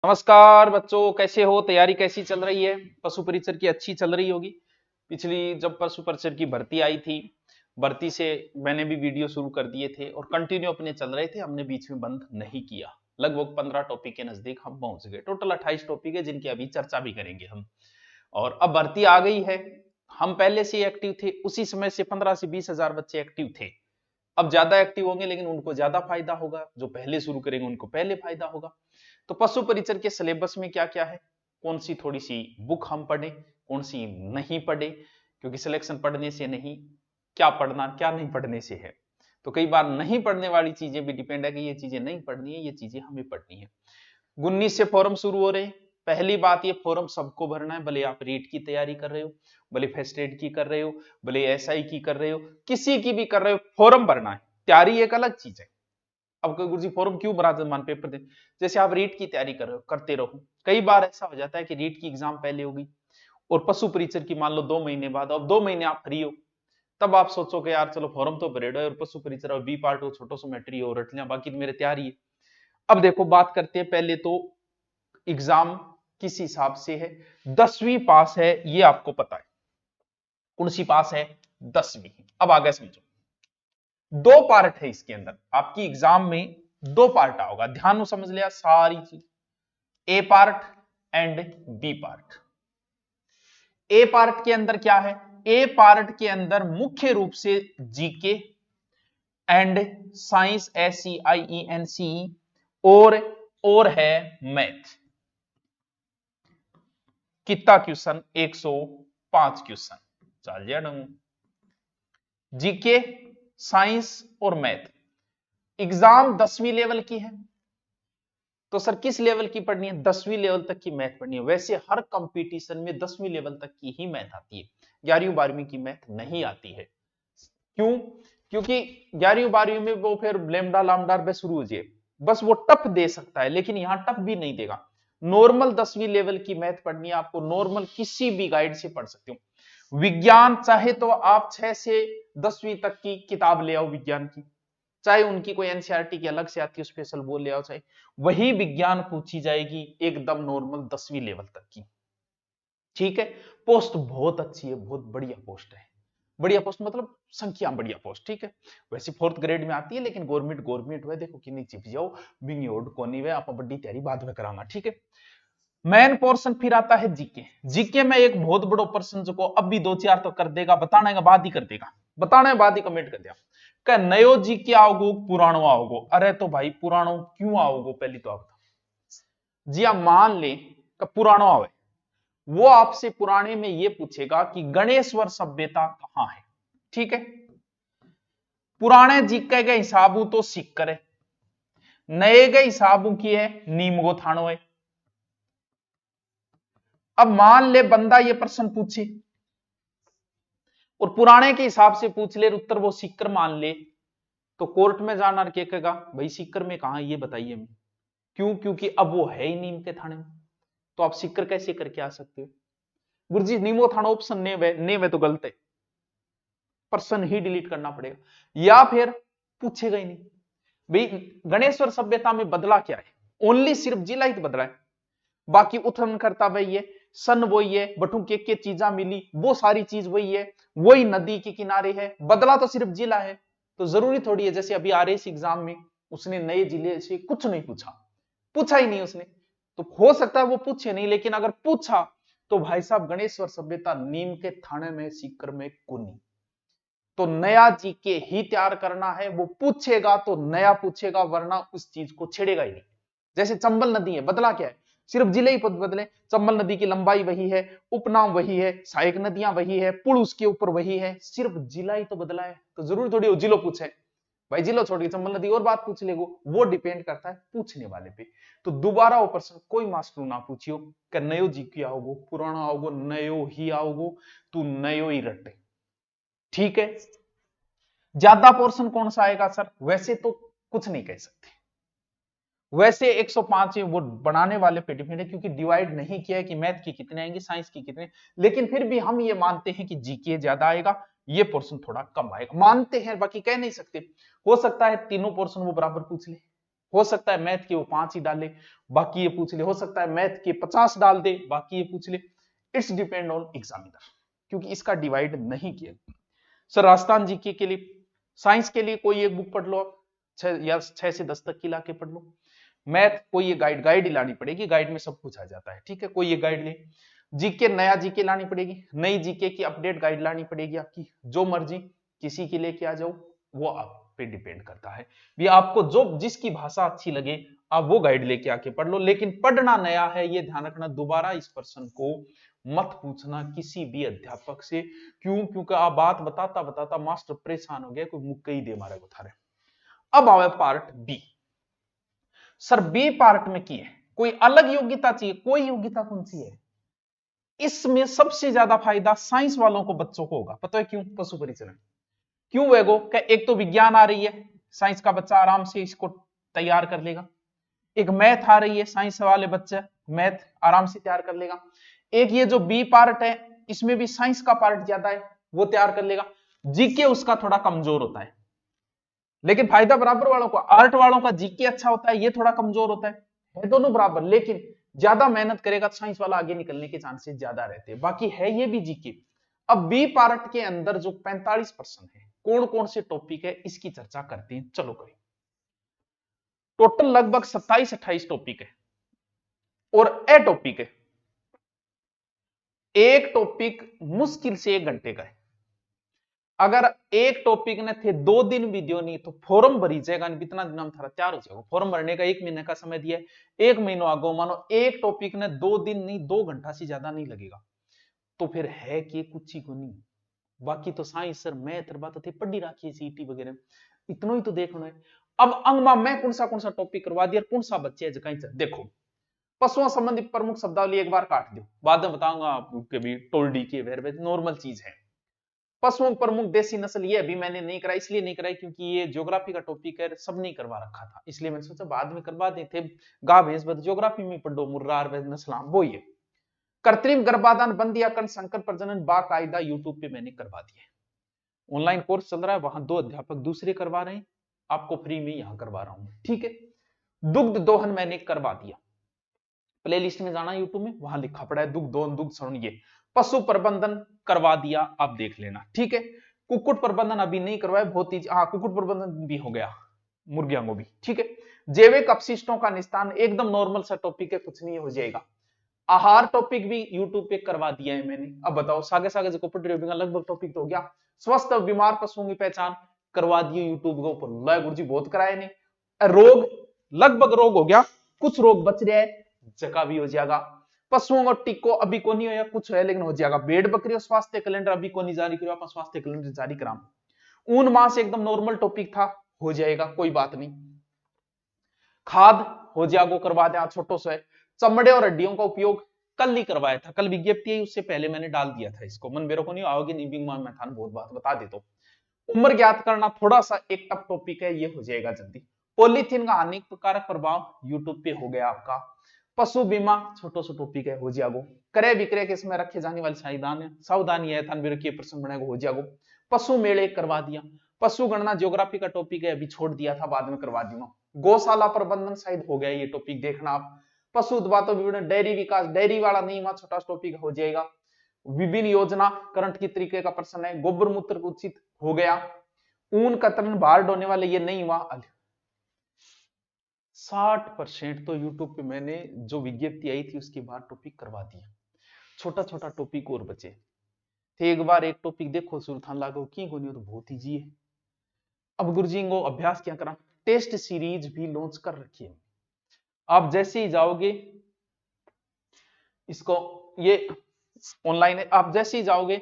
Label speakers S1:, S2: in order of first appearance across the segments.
S1: नमस्कार बच्चों, कैसे हो? तैयारी कैसी चल रही है? पशु परिचर की अच्छी चल रही होगी। पिछली जब पशु परिचर की भर्ती आई थी, भर्ती से मैंने भी वीडियो शुरू कर दिए थे और कंटिन्यू अपने चल रहे थे, हमने बीच में बंद नहीं किया। लगभग 15 टॉपिक के नजदीक हम पहुंच गए। टोटल 28 टॉपिक है जिनकी अभी चर्चा भी करेंगे हम। और अब भर्ती आ गई है। हम पहले से एक्टिव थे, उसी समय से 15 से 20 हजार बच्चे एक्टिव थे। अब ज्यादा एक्टिव होंगे लेकिन उनको ज्यादा फायदा होगा, जो पहले शुरू करेंगे उनको पहले फायदा होगा। तो पशु परिचर के सिलेबस में क्या क्या है, कौन सी थोड़ी सी बुक हम पढ़ें, कौन सी नहीं पढ़े, क्योंकि सिलेक्शन पढ़ने से नहीं, क्या पढ़ना क्या नहीं पढ़ने से है। तो कई बार नहीं पढ़ने वाली चीजें भी डिपेंड है कि ये चीजें नहीं पढ़नी है, ये चीजें हमें पढ़नी है। 19 से फॉर्म शुरू हो रहे हैं। पहली बात, ये फॉर्म सबको भरना है, भले आप रीट की तैयारी कर रहे हो, भले फर्स्ट एड की कर रहे हो, भले एसआई की कर रहे हो, किसी की भी कर रहे हो, फॉर्म भरना है। तैयारी एक अलग चीज है। अब कोई गुरुजी फॉर्म क्यों भरा मान पेपर दे, जैसे आप रीट की तैयारी कर रहे हो, करते रहो। कई बार ऐसा हो जाता है कि रीट की एग्जाम पहले होगी और पशु परिचर की मान लो 2 महीने बाद, अब 2 महीने आप फ्री हो, तब आप सोचो कि यार चलो फॉर्म तो भरे और पशु परिचर और बी पार्ट हो, छोटो सो मैट्री हो, रट लिया, बाकी तो मेरे तैयारी है। अब देखो बात करते हैं, पहले तो एग्जाम किस हिसाब से है। 10वीं पास है ये आपको पता है। कौन सी पास है? 10वीं। अब आगे समझो, दो पार्ट है इसके अंदर, आपकी एग्जाम में दो पार्ट आओगा, ध्यान में समझ लिया सारी चीज। A part and B part. A part के अंदर क्या है? ए पार्ट के अंदर मुख्य रूप से जीके एंड साइंस, SCIENC, और है मैथ। कितना क्वेश्चन? 105 क्वेश्चन। चल जाए जीके, साइंस और मैथ। एग्जाम 10वीं लेवल की है, तो सर किस लेवल की पढ़नी है? 10वीं लेवल तक की मैथ पढ़नी है। वैसे हर कंपटीशन में 10वीं लेवल तक की ही मैथ आती है, 11वीं 12वीं की मैथ नहीं आती है। क्यों? क्योंकि 11वीं 12वीं में वो फिर लेमडा लामडार पे शुरू हो जाए, बस वो टफ दे सकता है, लेकिन यहां टफ भी नहीं देगा। नॉर्मल 10वीं लेवल की मैथ पढ़नी है आपको, नॉर्मल किसी भी गाइड से पढ़ सकते हो। विज्ञान चाहे तो आप 6 से 10वीं तक की किताब ले आओ विज्ञान की, चाहे उनकी कोई एनसीईआरटी की अलग से आती है स्पेशल वो ले आओ, चाहे वही विज्ञान पूछी जाएगी एकदम नॉर्मल 10वीं लेवल तक की। ठीक है, पोस्ट बहुत अच्छी है, बहुत बढ़िया पोस्ट है। बढ़िया पोस्ट मतलब संख्या बढ़िया पोस्ट, ठीक है। वैसे 4th ग्रेड में आती है, लेकिन गवर्नमेंट गवर्नमेंट हुआ, देखो कि नहीं चिप जाओ बिंग ओड कोनी वे आप बड़ी तैयारी बाद में कराना, ठीक है। मेन पोर्शन फिर आता है जीके। जीके में एक बहुत बड़ो पर्सन जो को अब भी 2-4 तो कर देगा, बताने के बाद ही कर देगा, बताने के बाद ही कमेंट कर दिया क्या नयो जीके आओगो पुरानो आओगो। अरे तो भाई पुरानो क्यों आओगो, पहली तो आप जी आप मान ले कि पुरानो आवे, वो आपसे पुराने में ये पूछेगा कि गणेश्वर सभ्यता कहां है, ठीक है। पुराने जीके के हिसाबों तो सिक्कर है, नए के हिसाबों की है नीमगो थानो है। अब मान ले बंदा ये प्रश्न पूछे और पुराने के हिसाब से पूछ ले, उत्तर वो सिक्कर मान ले, तो कोर्ट में जाना और कहेगा भाई सिक्कर में कहा ये बताइए हमें। क्यों? क्योंकि अब वो है ही नीम के थाने में, तो आप सिक्कर कैसे करके आ सकते हो? गुरुजी नीमो थाना ऑप्शन नेव है तो गलत है, पर्सन ही डिलीट करना पड़ेगा, या फिर पूछेगा ही नहीं। भाई गणेश्वर सभ्यता में बदला क्या है? ओनली सिर्फ जिला ही तो बदला है, बाकी उत्खनन करता वही है, सन वही है, बटू के चीजा मिली वो सारी चीज वही है, वही नदी के किनारे है, बदला तो सिर्फ जिला है। तो जरूरी थोड़ी है जैसे अभी RAS एग्जाम में उसने नए जिले से कुछ नहीं पूछा, पूछा ही नहीं उसने, तो हो सकता है वो पूछे नहीं, लेकिन अगर पूछा तो भाई साहब गणेश्वर सभ्यता नीम के थाने में सीकर में कुनी, तो नया जीके ही तैयार करना है। वो पूछेगा तो नया पूछेगा, वरना उस चीज को छेड़ेगा ही नहीं। जैसे चंबल नदी है, बदला क्या है? सिर्फ जिले ही पद बदले, चंबल नदी की लंबाई वही है, उपनाम वही है, सहायक नदियां वही है, पुल उसके ऊपर वही है, सिर्फ जिला ही तो बदला है। तो जरूरी थोड़ी हो जिलो पूछे, भाई जिलो छोड़ के चंबल नदी और बात पूछ लेगो, वो डिपेंड करता है पूछने वाले पे। तो दोबारा वो प्रश्न कोई मास्टर ना पूछियो कि नयो जीके आओगो पुराना आओगो, नयो ही आओगो, तू नयो ही रटे, ठीक है। ज्यादा पोर्शन कौन सा आएगा सर? वैसे तो कुछ नहीं कह सकते, वैसे 105 वो बनाने वाले पे डिपेंड है, क्योंकि डिवाइड नहीं किया है कि मैथ की कितने आएंगे, साइंस की कितने, लेकिन फिर भी हम ये मानते हैं कि जीके ज्यादा आएगा, ये पोर्शन थोड़ा कम आएगा, मानते हैं, बाकी कह नहीं सकते। हो सकता है तीनों पोर्शन वो बराबर पूछ ले, हो सकता है मैथ के वो 5 ही डाले, बाकी ये पूछ ले, हो सकता है मैथ के 50 डाल दे, बाकी ये पूछ ले। इट्स डिपेंड ऑन एग्जामिनर, क्योंकि इसका डिवाइड नहीं किया। सर राजस्थान जीके के लिए, साइंस के लिए कोई एक बुक पढ़ लो आप, 6 से 10 तक की लाके पढ़ लो। मैथ कोई ये गाइड ही लानी पड़ेगी, गाइड में सब कुछ आ जाता है, ठीक है, कोई ये गाइड ले। जीके नया जीके लानी पड़ेगी, नई जीके की अपडेट गाइड लानी पड़ेगी आपकी, जो मर्जी किसी की लेके आ जाओ, वो आप पे डिपेंड करता है। भी आपको जो जिसकी भाषा अच्छी लगे आप वो गाइड लेके आके पढ़ लो, लेकिन पढ़ना नया है ये ध्यान रखना, दोबारा इस पर्सन को मत पूछना किसी भी अध्यापक से। क्यों? क्योंकि आप बात बताता बताता मास्टर परेशान हो गया, कोई मुक्के ही दे मारे को थारे। अब आवे part B. Sir B part में की है कोई अलग योग्यता चाहिए, कोई योग्यता कौन सी है? इसमें सबसे ज्यादा फायदा साइंस वालों को बच्चों को होगा, पता है क्यों? पशु परिचरण। क्यों वेगो? एक तो विज्ञान आ रही है, साइंस का बच्चा आराम से इसको तैयार कर लेगा। एक मैथ आ रही है, साइंस वाले बच्चे मैथ आराम से तैयार कर लेगा। एक ये जो बी पार्ट है इसमें भी साइंस का पार्ट ज्यादा है, वो तैयार कर लेगा। जीके उसका थोड़ा कमजोर होता है, लेकिन फायदा बराबर वालों को। आर्ट वालों का जीके अच्छा होता है, ये थोड़ा कमजोर होता है दोनों बराबर, लेकिन ज्यादा मेहनत करेगा तो साइंस वाला आगे निकलने के चांसेस ज्यादा रहते हैं। बाकी है ये भी जीके। अब बी पार्ट के अंदर जो 45% है, कौन कौन से टॉपिक है इसकी चर्चा करते हैं, चलो करें। टोटल लगभग 27-28 टॉपिक है और ए टॉपिक है। एक टॉपिक मुश्किल से 1 घंटे का है। अगर एक टॉपिक ने थे 2 दिन वीडियो नहीं तो फॉर्म भरी जाएगा, इतना दिन हम थारा तैयार हो जाएगा। फॉर्म भरने का 1 महीने का समय दिया है, 1 महीनों आगो मानो एक टॉपिक ने 2 दिन नहीं 2 घंटा से ज्यादा नहीं लगेगा, तो फिर है कि कुछ ही को नहीं। बाकी तो साइंस सर मैथ बात थे पढ़ी रखी है सीटी वगैरह, इतना ही तो देखना है। अब अंगमा मैं कौन सा टॉपिक करवा दिया, कौन सा बच्चे है कहीं देखो। पशुओं संबंधी प्रमुख शब्दावली एक बार काट दो, बाद में बताऊंगा आपके भी टोल्डी के वेर नॉर्मल चीज है। पशुओं प्रमुख देसी नस्ल ये अभी मैंने नहीं कराई, इसलिए नहीं कराई क्योंकि ये ज्योग्राफी का टॉपिक है, सब नहीं करवा रखा था, इसलिए मैंने सोचा बाद में करवा देते। गा भेस ज्योग्राफी में पढ़ो, मुर्रार नस्लाम वो ये। कृत्रिम गर्भाधान बंदी या संकर प्रजनन बाकायदा यूट्यूब पे मैंने करवा दिया। ऑनलाइन कोर्स चल रहा है, वहां 2 अध्यापक दूसरे करवा रहे हैं, आपको फ्री में यहां करवा रहा हूं, ठीक है। दुग्ध दोहन मैंने करवा दिया, प्ले लिस्ट में जाना यूट्यूब में, वहां लिखा पड़ा है दुग्ध दोहन दुग्ध सरण, ये पशु प्रबंधन करवा दिया, आप देख लेना, ठीक है। कुक्कुट प्रबंधन अभी नहीं करवाया, बहुत ही हाँ कुक्कुट प्रबंधन भी हो गया, मुर्गियों को भी, ठीक है। जैविक अपशिष्टों का निस्तारण एकदम नॉर्मल सा टॉपिक है, कुछ नहीं हो जाएगा। आहार टॉपिक भी यूट्यूब पे करवा दिया है मैंने। अब बताओ सागे सागे जो पढ़ रहे हो लगभग टॉपिक तो हो गया। स्वस्थ और बीमार पशुओं की पहचान करवा दिए यूट्यूब के ऊपर, गुरुजी बहुत कराए ने। रोग लगभग रोग हो गया, कुछ रोग बच रहे हैं, जगह भी हो जाएगा। पशुओं को टिको अभी को नहीं हो, कुछ है लेकिन हो जाएगा। भेड़ बकरी और स्वास्थ्य कैलेंडर अभी को नहीं जारी करो, आप स्वास्थ्य कैलेंडर जारी करा। ऊन मांस एकदम नॉर्मल टॉपिक था, हो जाएगा कोई बात नहीं। खाद हो जाएगा करवा दे, छोटो सा है। चमड़े और हड्डियों का उपयोग कल नहीं करवाया था, कल विज्ञप्ति है, उससे पहले मैंने डाल दिया था इसको, मन मेरे को नहीं आओगे नहीं, मैं था बहुत बात बता देता हूं। उम्र ज्ञात करना थोड़ा सा एक टफ टॉपिक है, ये हो जाएगा जल्दी। पॉलीथीन का हानिकारक प्रभाव यूट्यूब पे हो गया आपका। पशु बीमा छोटो सा टॉपिक है, हो जाएगा। क्रय विक्रय के इसमें रखे जाने वाली सावधानी है, प्रश्न बनेगा, हो जाएगा। पशु मेले करवा दिया। पशु गणना ज्योग्राफी का टॉपिक है, अभी छोड़ दिया था, बाद में करवा दूंगा। गौशाला प्रबंधन शायद हो गया ये टॉपिक, देखना आप। पशु उत्पादों विपणन, डेयरी विकास, डेयरी वाला नहीं हुआ, छोटा टॉपिक हो जाएगा। विभिन्न योजना करंट की तरीके का प्रश्न है। गोबर मूत्र उचित हो गया। ऊन कतरन बाहर ढोने वाले ये नहीं हुआ। 60% तो यूट्यूब पे मैंने जो विज्ञप्ति आई थी उसके बाद टॉपिक करवा दिया, छोटा छोटा टॉपिक और बचे थे। एक बार एक टॉपिक देखो सुरथान लागो की गोनियो तो बहुत ईजी है। अब गुरुजी को अभ्यास क्या करा, टेस्ट सीरीज भी लॉन्च कर रखी है। आप जैसे ही जाओगे इसको, ये ऑनलाइन है, आप जैसे ही जाओगे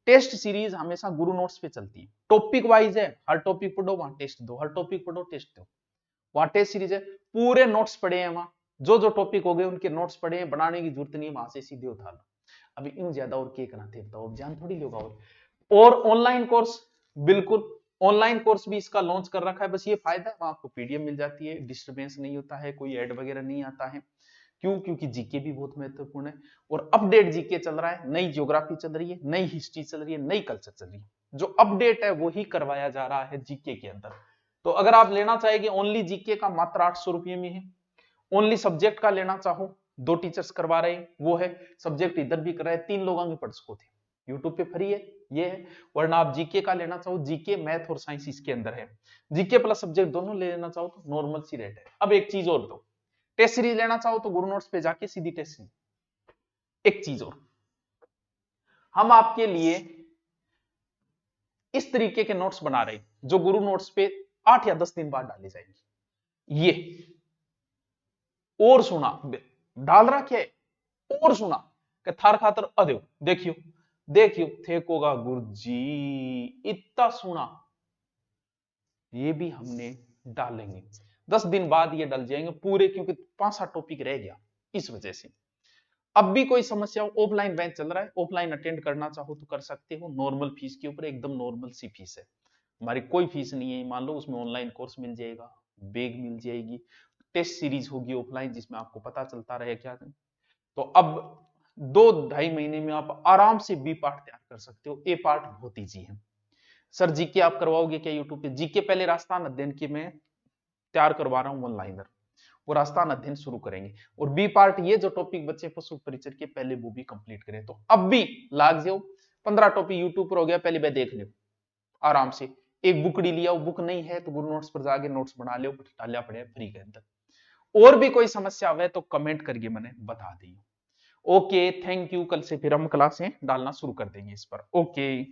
S1: टेस्ट सीरीज हमेशा गुरु नोट्स पे चलती है, टॉपिक वाइज है, हर टॉपिक पढ़ो वहां टेस्ट दो, हर टॉपिक पढ़ो टेस्ट दो, वहां टेस्ट सीरीज है, पूरे नोट्स पढ़े हैं वहां, जो जो टॉपिक हो गए उनके नोट्स पढ़े हैं, बनाने की जरूरत नहीं है, वहां से सीधे उठा लो। अभी इन ज्यादा और क्या करना थे बताओ, जान थोड़ी लोग। और ऑनलाइन कोर्स, बिल्कुल ऑनलाइन कोर्स भी इसका लॉन्च कर रखा है, बस ये फायदा है वहां आपको पीडीएफ मिल जाती है, डिस्टर्बेंस नहीं होता है, कोई ऐड वगैरह नहीं आता है। क्यों? क्योंकि जीके भी बहुत महत्वपूर्ण है और अपडेट जीके चल रहा है, नई ज्योग्राफी चल रही है, नई हिस्ट्री चल रही है, नई कल्चर चल रही है, जो अपडेट है वो ही करवाया जा रहा है जीके के अंदर। तो अगर आप लेना चाहेंगे ओनली जीके का मात्र 800 रुपये में है। ओनली सब्जेक्ट का लेना चाहो, 2 टीचर्स करवा रहे हैं, वो है सब्जेक्ट इधर भी कर रहे हैं, 3 लोग आगे पढ़ सको थे, यूट्यूब पे फ्री है ये है। वरना आप जीके का लेना चाहो, जीके मैथ और साइंस इसके अंदर है, जीके प्लस सब्जेक्ट दोनों ले लेना चाहो तो नॉर्मल सी रेट है। अब एक चीज और दो, टेस्ट सीरीज लेना चाहो तो गुरु नोट्स पे जाके सीधी टेस्ट सीरीज। एक चीज और, हम आपके लिए इस तरीके के नोट्स बना रहे हैं जो गुरु नोट्स पे 8 या 10 दिन बाद डाले जाएंगे। ये और सुना डाल रहा है, और सुना कि थार खातर अदे देखियो देखियो थे कोगा गुरुजी इतना सुना, ये भी हमने डालेंगे 10 दिन बाद ये डल जाएंगे पूरे, क्योंकि 5-7 टॉपिक रह गया इस वजह से। अब भी कोई समस्या हो, ऑफलाइन बैच चल रहा है, ऑफलाइन अटेंड करना चाहो तो कर सकते हो, नॉर्मल फीस के ऊपर, एकदम नॉर्मल सी फीस है, हमारी कोई फीस नहीं है। मान लो उसमें ऑनलाइन कोर्स मिल जाएगा, बैग मिल जाएगी, टेस्ट सीरीज होगी ऑफलाइन जिसमें आपको पता चलता रहे क्या है। तो अब 2-2.5 महीने में आप आराम से बी पार्ट तैयार कर सकते हो, ए पार्ट बहुत ईजी है। सर जीके आप करवाओगे क्या यूट्यूब पे? जीके पहले राजस्थान अध्ययन की मैं तैयार करवा रहा हूं वन लाइनर, वो राजस्थान अध्ययन शुरू करेंगे, और बी पार्ट ये जो टॉपिक बच्चे पशु परिचर के पहले वो भी कंप्लीट करें। तो अब भी लाग जाओ, 15 टॉपिक यूट्यूब पर हो गया, पहले वह देख लो आराम से, एक बुकड़ी लिया, वो बुक नहीं है तो गुरु नोट्स पर जाके नोट्स बना लो, डालिया पड़े फ्री के अंदर। और भी कोई समस्या हुए तो कमेंट करके मैंने बता दी। ओके थैंक यू, कल से फिर हम क्लासें डालना शुरू कर देंगे इस पर। ओके